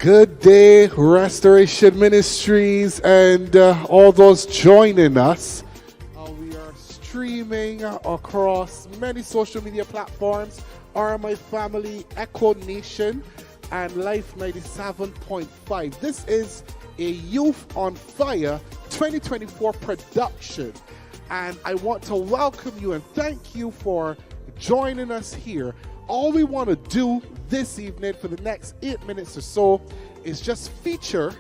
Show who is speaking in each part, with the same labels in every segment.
Speaker 1: Good day, Restoration Ministries, and all those joining us. We are streaming across many social media platforms, RMI Family, Echo Nation, and Life 97.5. This is a Youth on Fire 2024 production, and I want to welcome you and thank you for joining us here. All we want to do this evening for the next 8 minutes or so is just feature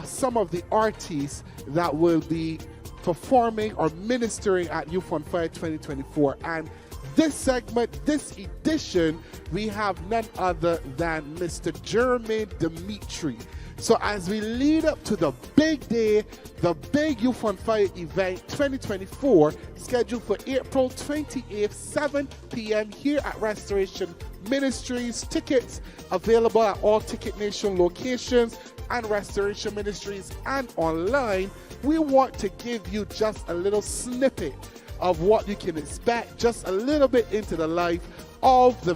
Speaker 1: some of the artists that will be performing or ministering at Youth on Fire 2024. And this segment, this edition, we have none other than Mr. Jermyn Demitri. So as we lead up to the big day, the big Youth on Fire event 2024, scheduled for April 28th, 7 p.m. here at Restoration Ministries. Tickets available at all Ticket Nation locations and Restoration Ministries and online. We want to give you just a little snippet of what you can expect, just a little bit into the life of the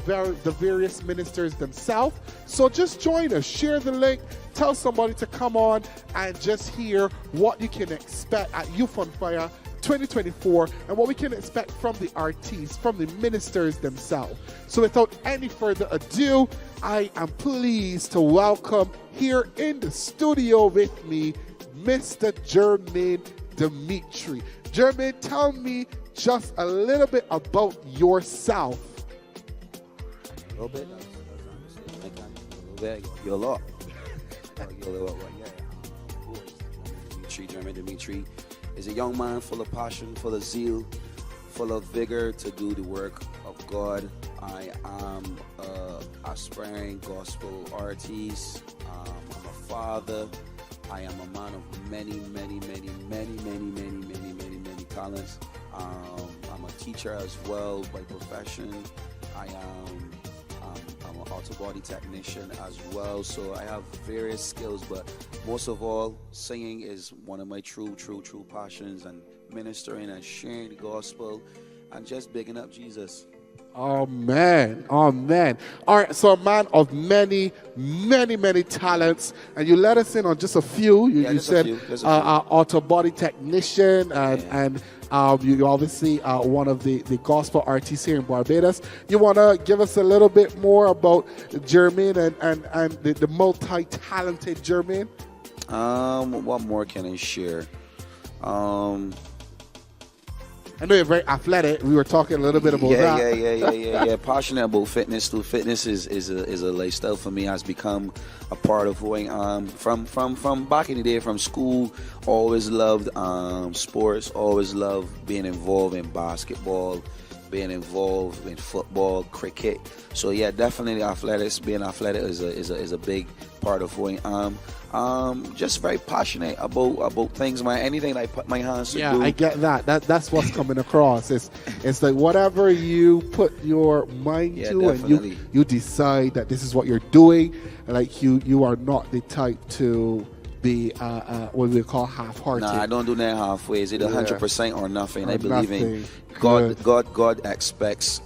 Speaker 1: various ministers themselves. So just join us, share the link, tell somebody to come on and just hear what you can expect at Youth on Fire 2024 and what we can expect from the artists, from the ministers themselves. So without any further ado, I am pleased to welcome here in the studio with me, Mr. Jermyn Demitri. Jermyn, tell me just a little bit about yourself.
Speaker 2: A little bit. You're a lot. Jermyn Demitri is a young man full of passion, full of zeal, full of vigor to do the work of God. I am an aspiring gospel artist. I'm a father. I am a man of many talents. I'm a teacher as well by profession. I'm an auto body technician as well, so I have various skills, but most of all, singing is one of my true passions, and ministering and sharing the gospel and just bigging up Jesus.
Speaker 1: Amen. All right, so a man of many talents, and you let us in on just a few. You said auto body technician, and you obviously one of the gospel artists here in Barbados. You want to give us a little bit more about Jermyn and the multi-talented Jermyn?
Speaker 2: What more can I share?
Speaker 1: I know you're very athletic. We were talking a little bit about that.
Speaker 2: Yeah. Passionate about fitness too. Fitness is a lifestyle for me. Has become a part of who I am. From back in the day, from school, always loved sports. Always loved being involved in basketball, being involved in football, cricket. So yeah, definitely athletics. Being athletic is a big part of who I am. Just very passionate about things, man. Anything I put my hands to do.
Speaker 1: Yeah, I get that. That's what's coming across. It's like whatever you put your mind to, definitely. And you decide that this is what you're doing. Like you are not the type to be what we call half-hearted.
Speaker 2: Nah, I don't do that halfway. It's either 100% or nothing. I believe in God expects,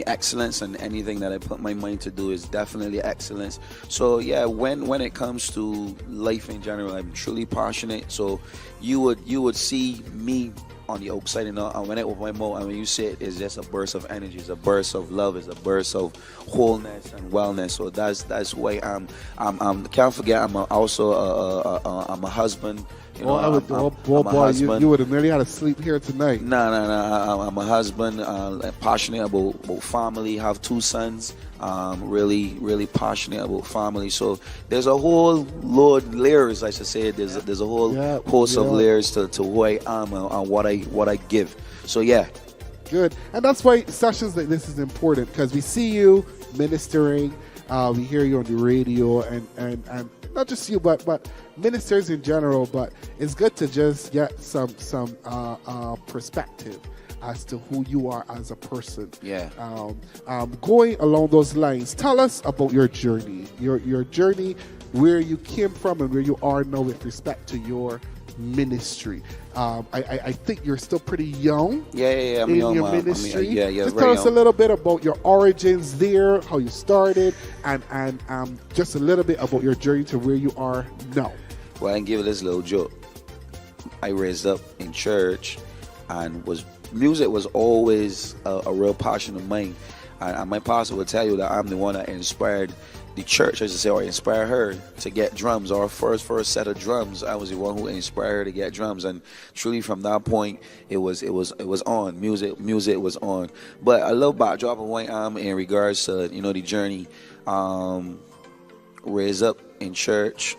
Speaker 2: excellence, and anything that I put my mind to do is definitely excellence. So yeah, when it comes to life in general, I'm truly passionate. So you would see me on the outside, and when I open my mouth, and when you say it, it's just a burst of energy, it's a burst of love, it's a burst of wholeness and wellness. So that's who I am. Can't forget, I'm also a husband.
Speaker 1: You would have nearly had to sleep here tonight.
Speaker 2: No. I'm a husband, passionate about family. Have 2 sons. Really passionate about family. So there's a whole load layers, I should say. There's a whole host of layers to who I am and what I give. So yeah.
Speaker 1: Good. And that's why sessions like this is important, because we see you ministering, we hear you on the radio, and not just you, but ministers in general. But it's good to just get some perspective as to who you are as a person.
Speaker 2: Yeah.
Speaker 1: Going along those lines, tell us about your journey. Your journey where you came from and where you are now with respect to your ministry. I think you're still pretty young.
Speaker 2: I'm
Speaker 1: in
Speaker 2: young,
Speaker 1: your
Speaker 2: man.
Speaker 1: ministry. Just
Speaker 2: very
Speaker 1: tell us a
Speaker 2: young.
Speaker 1: little bit about your origins there, how you started, and just a little bit about your journey to where you are now.
Speaker 2: Well, I can give you this little joke. I raised up in church, and music was always a real passion of mine. And my pastor will tell you that I'm the one that inspired the church, as I say, or inspired her to get drums. Our first set of drums, I was the one who inspired her to get drums. And truly, from that point, it was on. Music was on. But a little backdrop of where I am in regards to the journey. Raised up in church.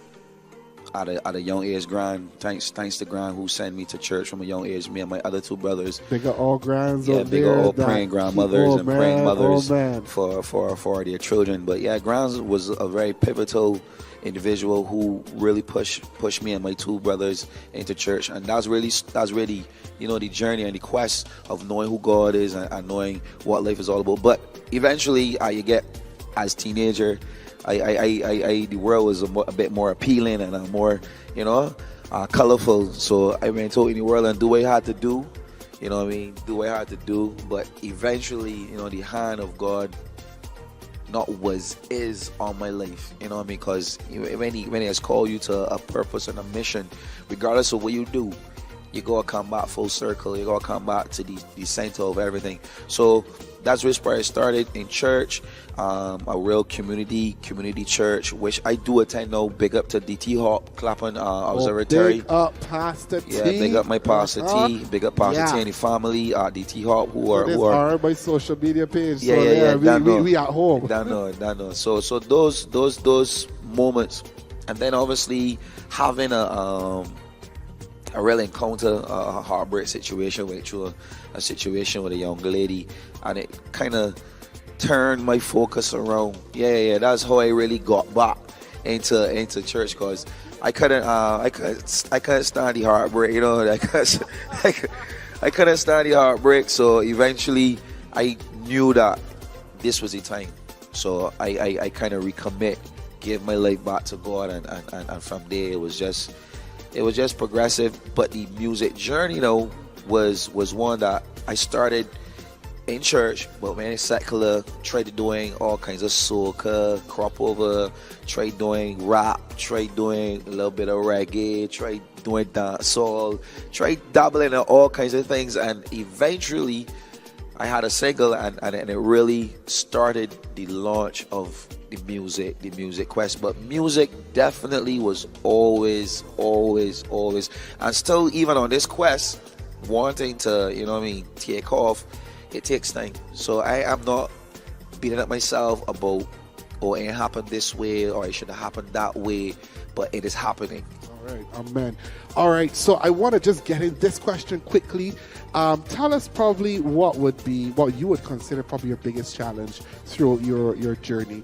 Speaker 2: At a young age, Grand, thanks to Grand who sent me to church from a young age. Me and my other two brothers.
Speaker 1: They got all grands.
Speaker 2: They got all praying grandmothers and praying mothers for their children. But yeah, Grand was a very pivotal individual who really pushed me and my two brothers into church, and that's really the journey and the quest of knowing who God is and knowing what life is all about. But eventually, you get as teenager. The world was a bit more appealing and more, colorful. So I went out in the world and do what I had to do, do what I had to do. But eventually, the hand of God is on my life, because when he has called you to a purpose and a mission, regardless of what you do, you gotta come back full circle. You gotta come back to the center of everything. So that's where I started in church, a real community church, which I do attend now. Big up to DT Hop, Clapham, Observatory.
Speaker 1: Big up Pastor T.
Speaker 2: Yeah, big up my Pastor T. Big up Pastor T and the family, DT Hop, who are
Speaker 1: my social media page. We at home.
Speaker 2: Don't know. So those moments, and then obviously having a real encounter, a heartbreak situation a situation with a young lady, and it kind of turned my focus around. That's how I really got back into church, because I couldn't stand the heartbreak, I couldn't stand the heartbreak. So eventually I knew that this was the time. So I kind of recommit, give my life back to God, and from there it was just progressive. But the music journey, was one that I started in church, but when it's secular, tried doing all kinds of soca, crop over, tried doing rap, tried doing a little bit of reggae, tried doing dancehall, tried dabbling in all kinds of things, and eventually I had a single, and it really started the launch of the music quest. But music definitely was always, and still even on this quest, wanting to, take off, it takes time. So I am not beating up myself about, it ain't happened this way, or it should have happened that way, but it is happening.
Speaker 1: All right, amen. All right, so I want to just get in this question quickly. Tell us probably what you would consider probably your biggest challenge through your journey.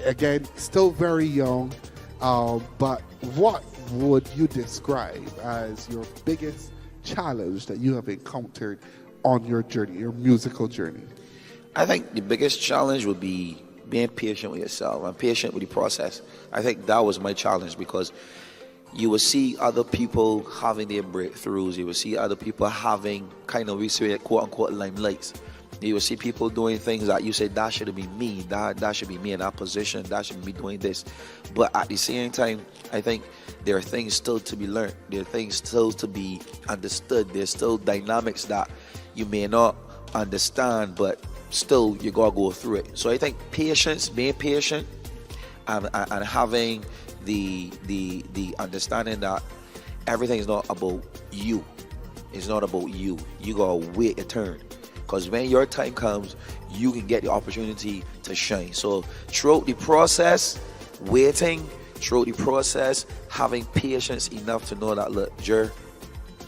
Speaker 1: Again, still very young, but what would you describe as your biggest challenge that you have encountered on your journey, your musical journey?
Speaker 2: I think the biggest challenge would be being patient with yourself and patient with the process. I think that was my challenge, because you will see other people having their breakthroughs. You will see other people having we say quote unquote limelights. You will see people doing things that you say, that should be me, that should be me in that position, that should be doing this. But at the same time, I think there are things still to be learned. There are things still to be understood. There's still dynamics that you may not understand, but still you gotta go through it. So I think patience, being patient, and having the understanding that everything is not about you. It's not about you. You gotta wait your turn. Because when your time comes, you can get the opportunity to shine. So throughout the process, waiting, throughout the process, having patience enough to know that, look,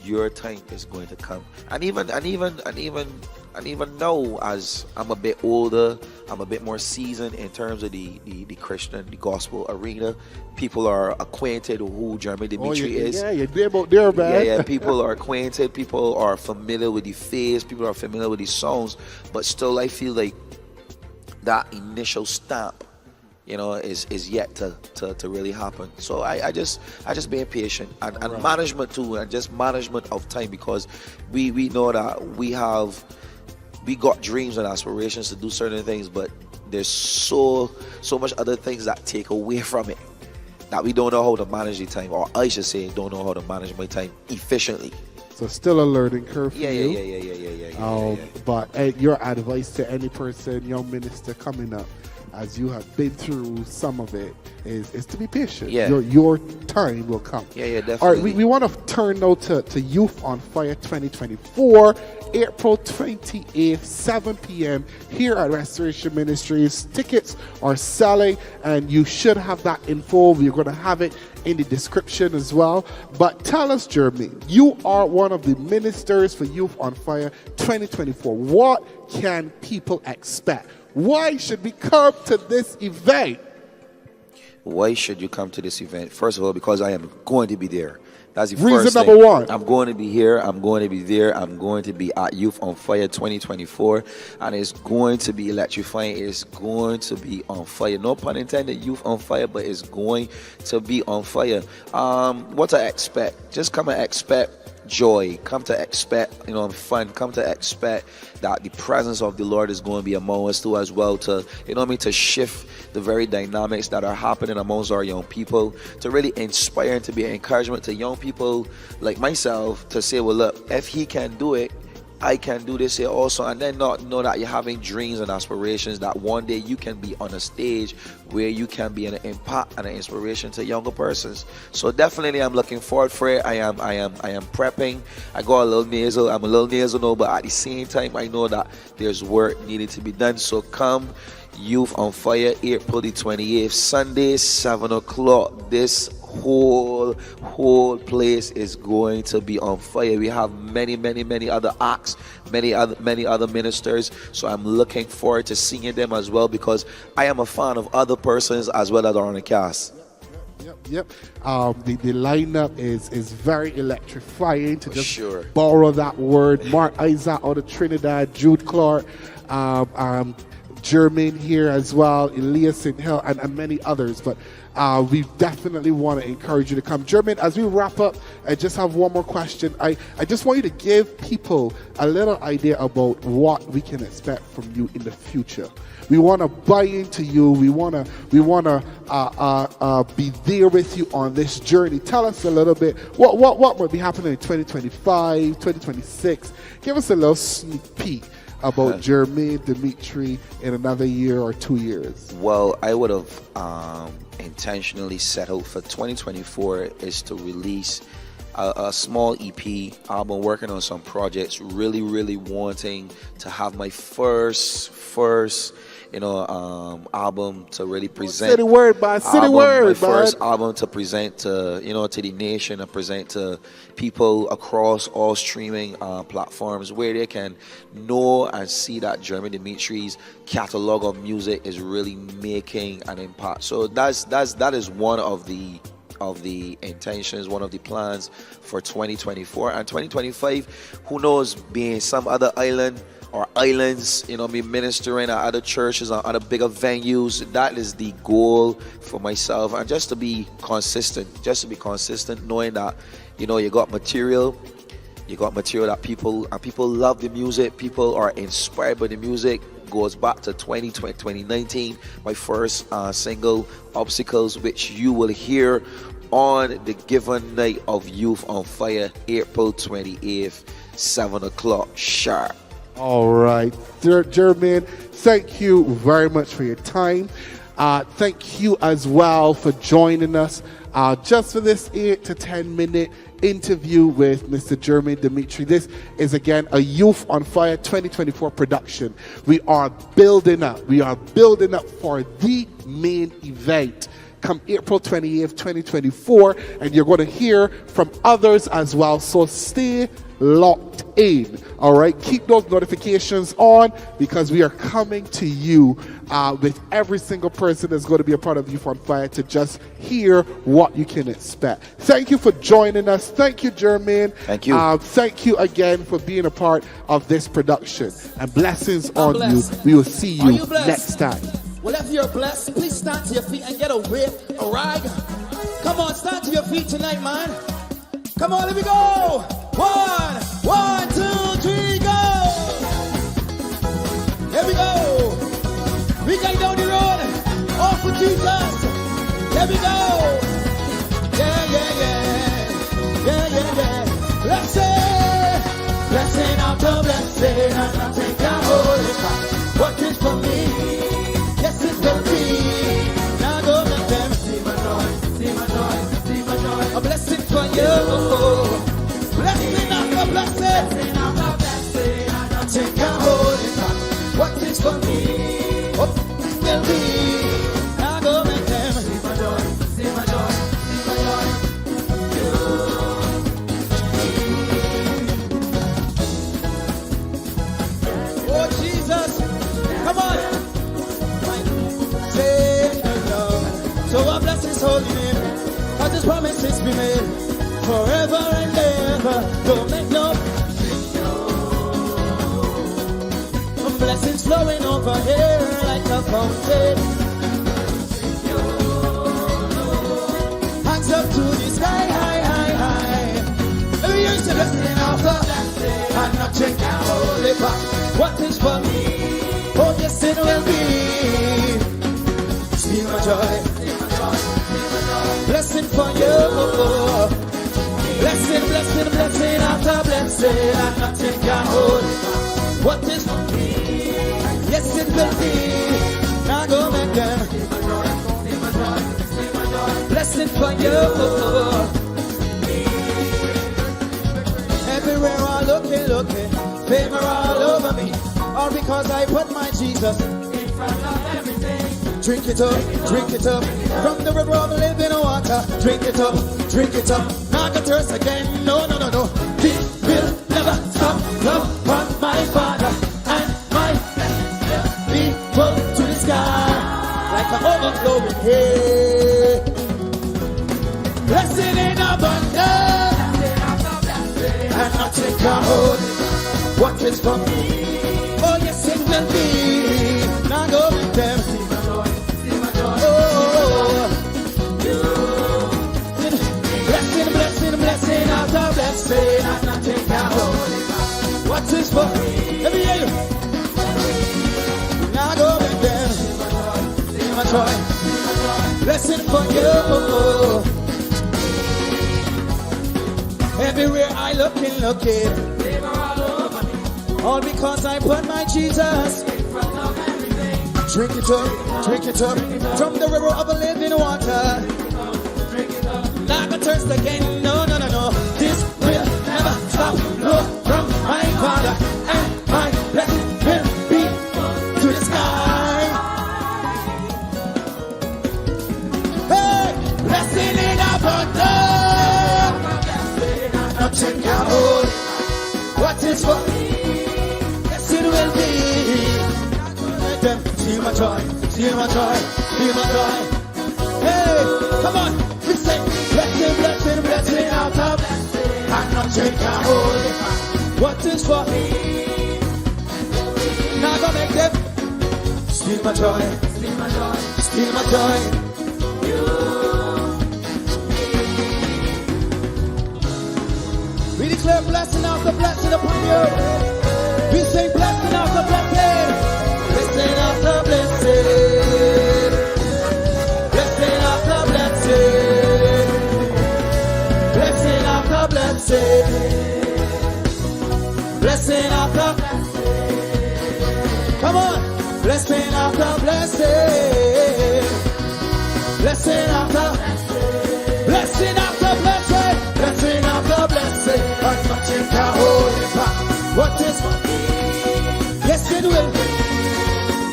Speaker 2: your time is going to come. And even now, as I'm a bit older, I'm a bit more seasoned in terms of the Christian, the gospel arena. People are acquainted with who Jermyn Demitri is.
Speaker 1: Yeah, you're about there, man.
Speaker 2: Yeah, people are acquainted. People are familiar with the face. People are familiar with the songs. But still, I feel like that initial stamp is yet to really happen. So I just being patient and management too, and just management of time, because we know that we got dreams and aspirations to do certain things, but there's so much other things that take away from it that we don't know how to manage the time, or I should say don't know how to manage my time efficiently.
Speaker 1: So still a learning curve for
Speaker 2: you.
Speaker 1: Yeah. But your advice to any person, young minister coming up, as you have been through some of it, is to be patient.
Speaker 2: Yeah.
Speaker 1: Your time will come.
Speaker 2: Yeah, definitely.
Speaker 1: All right, we want to turn now to Youth on Fire 2024, April 28th, 7 p.m. here at Restoration Ministries. Tickets are selling, and you should have that info. We're going to have it in the description as well. But tell us, Jermyn, you are one of the ministers for Youth on Fire 2024. What can people expect? Why should we come to this event?
Speaker 2: Why should you come to this event? First of all, because I am going to be there. That's the
Speaker 1: reason
Speaker 2: first
Speaker 1: number
Speaker 2: thing.
Speaker 1: one.
Speaker 2: I'm going to be here. I'm going to be there. I'm going to be at Youth on Fire 2024, and it's going to be electrifying. It's going to be on fire. No pun intended, Youth on Fire, but it's going to be on fire. What to expect? Just come and expect joy. Come to expect, fun. Come to expect that the presence of the Lord is going to be among us too, as well, to, to shift the very dynamics that are happening amongst our young people, to really inspire and to be an encouragement to young people like myself, to say, well, look, if he can do it, I can do this here also. And then know that you're having dreams and aspirations, that one day you can be on a stage where you can be an impact and an inspiration to younger persons. So definitely I'm looking forward for it. I am prepping. I got a little nasal. I'm a little nasal now, but at the same time I know that there's work needed to be done. So come, Youth on Fire, April the 28th, Sunday, 7 o'clock. This whole place is going to be on fire. We have many other acts, many other ministers, so I'm looking forward to seeing them as well, because I am a fan of other persons as well that are on the cast.
Speaker 1: Yep. The lineup is very electrifying, to just borrow that word. Mark Isaac out of Trinidad, Jude Clark, Jermyn here as well, Elias Int'l, and many others. But we definitely want to encourage you to come. Jermyn, as we wrap up, I just have one more question. I just want you to give people a little idea about what we can expect from you in the future. We want to buy into you. We want to be there with you on this journey. Tell us a little bit what might be happening in 2025, 2026. Give us a little sneak peek about Jermyn Demitri in another year or 2 years.
Speaker 2: Well, I would have intentionally set out for 2024 is to release a small EP. I've been working on some projects, really wanting to have my first album to really present.
Speaker 1: City word, man. City word,
Speaker 2: my first album to present to, to the nation, and present to people across all streaming platforms, where they can know and see that Jermyn Demitri's catalog of music is really making an impact. So that is one of the intentions, one of the plans for 2024. And 2025, who knows, being some other island or islands, me ministering at other churches or other bigger venues. That is the goal for myself, and just to be consistent, knowing that, you got material that people love the music, people are inspired by the music. Goes back to 2019, my first single, Obstacles, which you will hear on the given night of Youth on Fire, April 28th, 7 o'clock sharp.
Speaker 1: All right, Jermyn, thank you very much for your time. Thank you as well for joining us just for this 8 to 10 minute interview with Mr. Jermyn Demitri. This is again a Youth on Fire 2024 production. We are building up for the main event come April 28th, 2024, and you're going to hear from others as well. So stay locked in. All right, keep those notifications on, because we are coming to you with every single person that's going to be a part of Youth on Fire to just hear what you can expect. Thank you for joining us. Thank you, Jermyn.
Speaker 2: Thank you.
Speaker 1: Thank you again for being a part of this production, and blessings on you. We will see you next time.
Speaker 3: Well, if you're blessed, please stand to your feet and get a whip, a rag. Come on, stand to your feet tonight, man. Come on, let me go. 1, 2, 3, go. Here we go. We going down the road. All for Jesus. Here we go. Yeah. Blessing after blessing, and nothing can hold it back. What is for me? Yes, it's for me. Now go make them see my joy. A blessing for you. Blessing after blessing, and nothing can hold it back. What is for me? Oh, will be. Now go make them see my joy. Oh Jesus, come on. Say no. So I bless His holy name, 'cause His promises be made forever and ever. Don't make no. Blessings flowing over here like a fountain. Hands up to the sky, high. Every year's a blessing after blessing, and nothing can hold it back. What is for me? Oh yes, it will be. See my joy. Blessing for you. Blessing after blessing, and nothing can hold it back. What is for me? Yes, it will be. Now go make them. Blessing for you. Everywhere I looking, favor all over me. All because I put my Jesus in front of everything. Drink it up. From the river of living water. Drink it up. Not get thirst again. No. This will never stop. Love from my Father and my people to the sky. Like an overflowing hay. Blessing in abundance. And nothing can hold it. What is for me? Oh yes, it will be. Now go with them. See my joy. Oh, blessing after blessing, and nothing can hold it. What is for me? Let me hear you. Now go with them. See my joy. Blessing for you. Everywhere I looking. All because I put my Jesus in front of everything. Drink it up. From the river of a living water. Not gonna thirst again. No. This will never stop. Lord from my Father, and my blessing will be to the sky. Hey, blessing in abundance. Nothing can hold. What is for me? Yes, it will be. See my joy. Hey, come on. We say blessing out of blessing, and nothing can hold it. What is for me? Now go make them steal my joy. We declare blessing after blessing upon you. We say blessing after blessing, blessing after blessing, blessing after blessing, blessing after blessing, blessing after blessing. Come on, blessing after blessing, blessing after blessing after blessing, blessing after blessing, and nothing can hold it back. What is for me? Yes, it will be.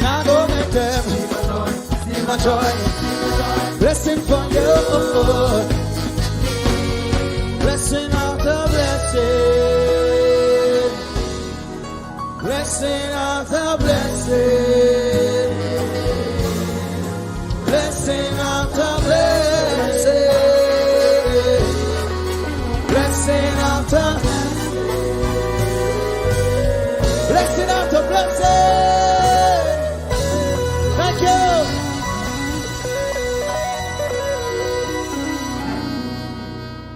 Speaker 3: Now go make them see my joy. Blessing for you. Blessing after blessing. Blessing after blessing. Blessing after blessing. Blessing after blessing after blessing.